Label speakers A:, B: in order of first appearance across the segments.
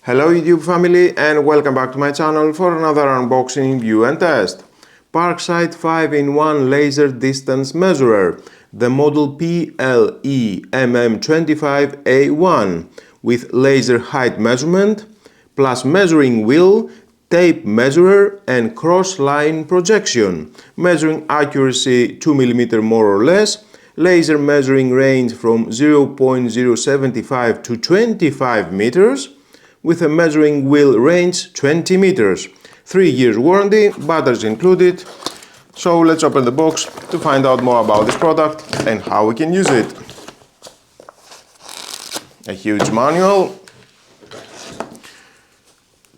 A: Hello YouTube family and welcome back to my channel for another unboxing, review and test. Parkside 5-in-1 laser distance measurer, the model PLEMM25A1 with laser height measurement, plus measuring wheel, tape measurer and cross-line projection, measuring accuracy 2 mm more or less, laser measuring range from 0.075 to 25 meters, with a measuring wheel range 20 meters, 3 years warranty, batteries included. So let's open the box to find out more about this product and how we can use it. A huge manual,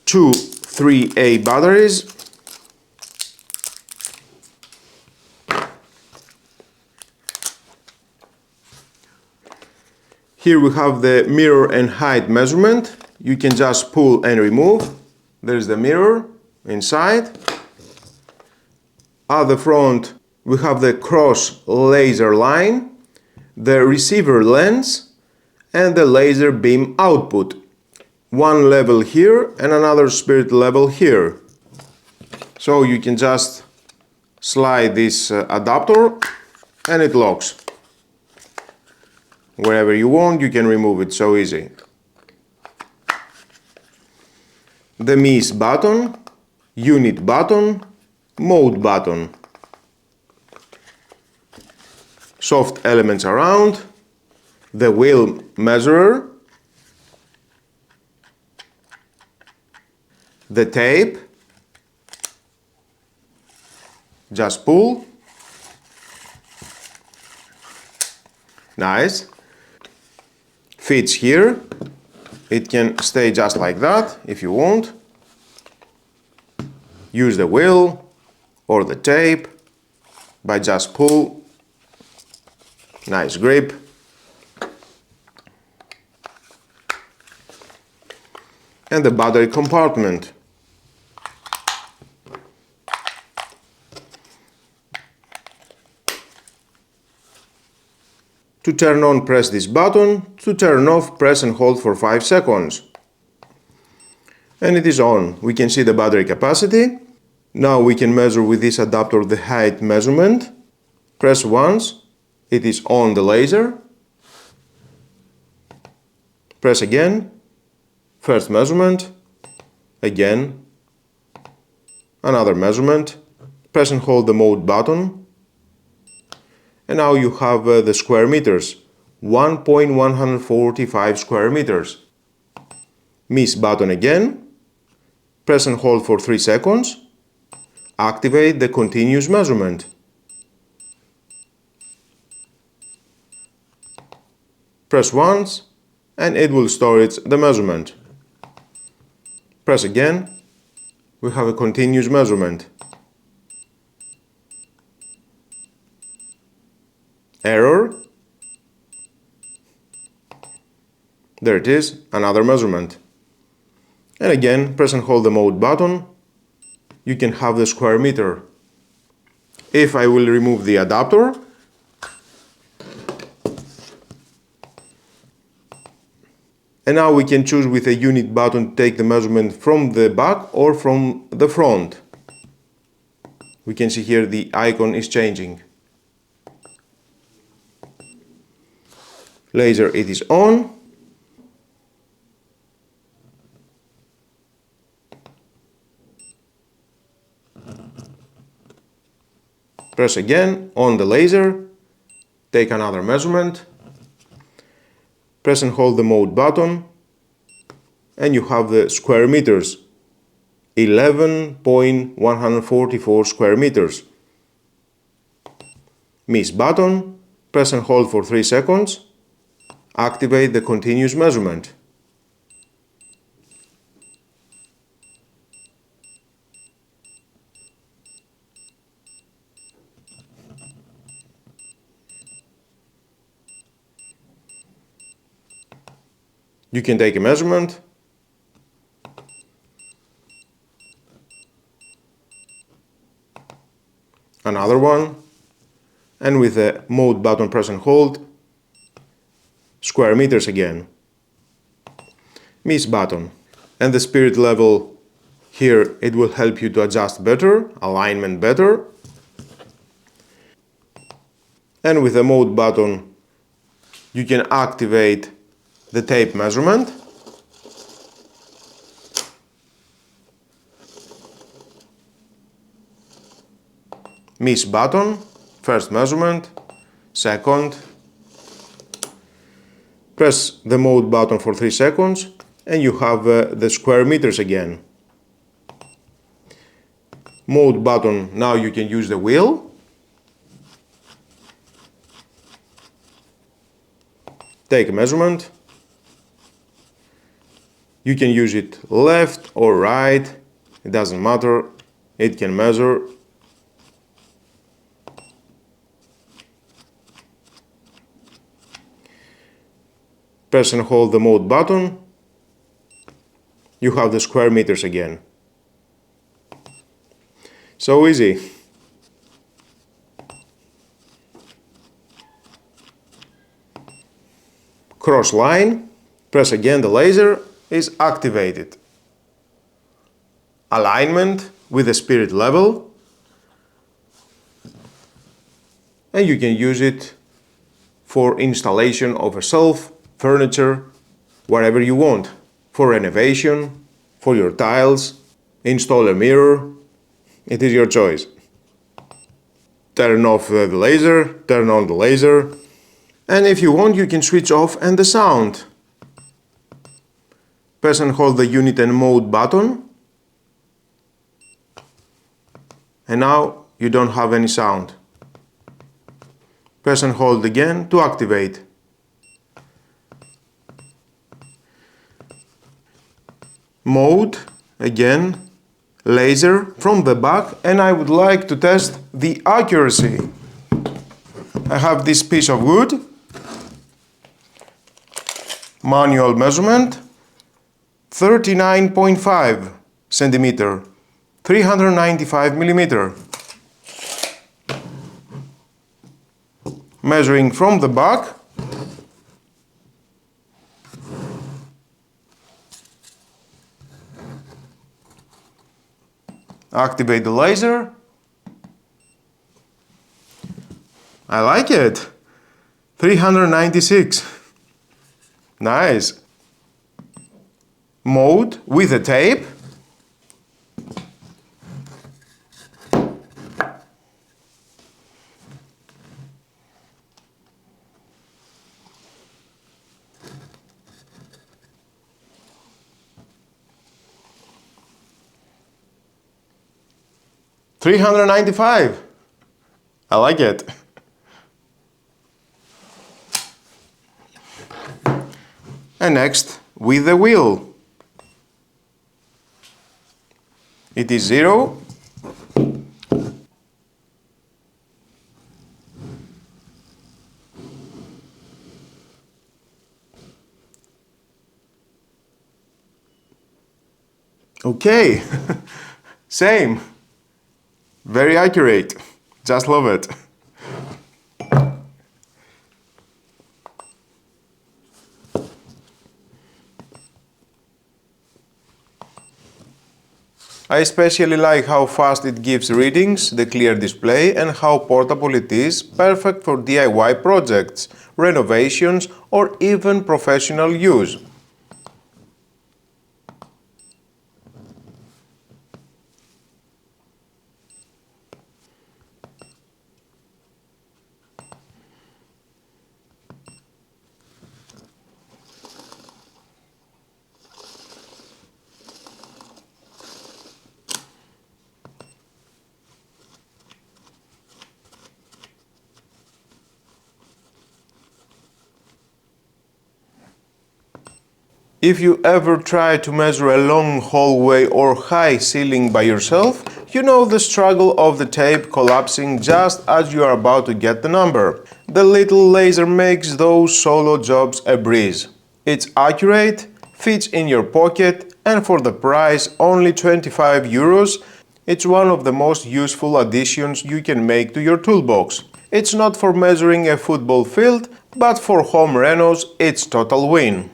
A: 2 3A batteries, here we have the mirror and height measurement. You can just pull and remove. There's the mirror inside. At the front we have the cross laser line, the receiver lens and the laser beam output. One level here and another spirit level here. So you can just slide this adapter and it locks. Wherever you want you can remove it, so easy. The miss button, unit button, mode button. Soft elements around, the wheel measurer, the tape, just pull, nice, fits here. It can stay just like that if you want. Use the wheel or the tape by just pull. Nice grip. And the battery compartment. To turn on, press this button. To turn off, press and hold for 5 seconds. And it is on. We can see the battery capacity. Now we can measure with this adapter the height measurement. Press once, it is on the laser. Press again, first measurement, again, another measurement. Press and hold the mode button. And now you have the square meters, 1.145 square meters. Miss button again, press and hold for 3 seconds, activate the continuous measurement. Press once and it will store the measurement. Press again, we have a continuous measurement. Error. There it is, another measurement. And again, press and hold the mode button. You can have the square meter. If I will remove the adapter, and now we can choose with a unit button to take the measurement from the back or from the front. We can see here the icon is changing. Laser, it is on. Press again on the laser, take another measurement, press and hold the mode button, and you have the square meters, 11.144 square meters. Miss button, press and hold for 3 seconds, activate the continuous measurement. You can take a measurement, another one, and with the mode button press and hold, square meters again. Miss button. And the spirit level here, it will help you to adjust better, alignment better. And with the mode button, you can activate the tape measurement. Miss button, first measurement, second. Press the mode button for 3 seconds and you have the square meters again. Mode button, now you can use the wheel. Take a measurement. You can use it left or right, it doesn't matter, it can measure. Press and hold the mode button, you have the square meters again. So easy. Crossline, press again the laser, is activated. Alignment with the spirit level, and you can use it for installation of a shelf, furniture, wherever you want, for renovation, for your tiles, install a mirror, it is your choice. Turn off the laser, turn on the laser, and if you want you can switch off and the sound. Press and hold the unit and mode button, and now you don't have any sound. Press and hold again to activate. Mode, again, laser from the back, and I would like to test the accuracy. I have this piece of wood, manual measurement, 39.5 centimeter, 395 millimeter. Measuring from the back, activate the laser. I like it. 396. Nice. Mode with a tape. $395. I like it. And next, with the wheel. It is 0. Okay, same. Very accurate. Just love it. I especially like how fast it gives readings, the clear display, and how portable it is, perfect for DIY projects, renovations, or even professional use. If you ever try to measure a long hallway or high ceiling by yourself, you know the struggle of the tape collapsing just as you are about to get the number. The little laser makes those solo jobs a breeze. It's accurate, fits in your pocket, and for the price only 25 euros, it's one of the most useful additions you can make to your toolbox. It's not for measuring a football field, but for home renos it's total win.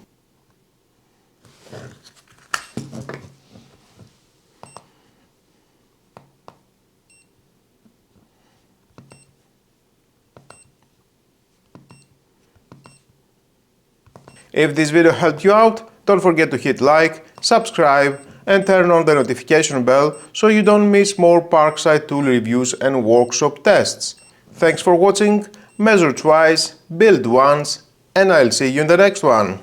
A: If this video helped you out, don't forget to hit like, subscribe, and turn on the notification bell so you don't miss more Parkside tool reviews and workshop tests. Thanks for watching, measure twice, build once, and I'll see you in the next one.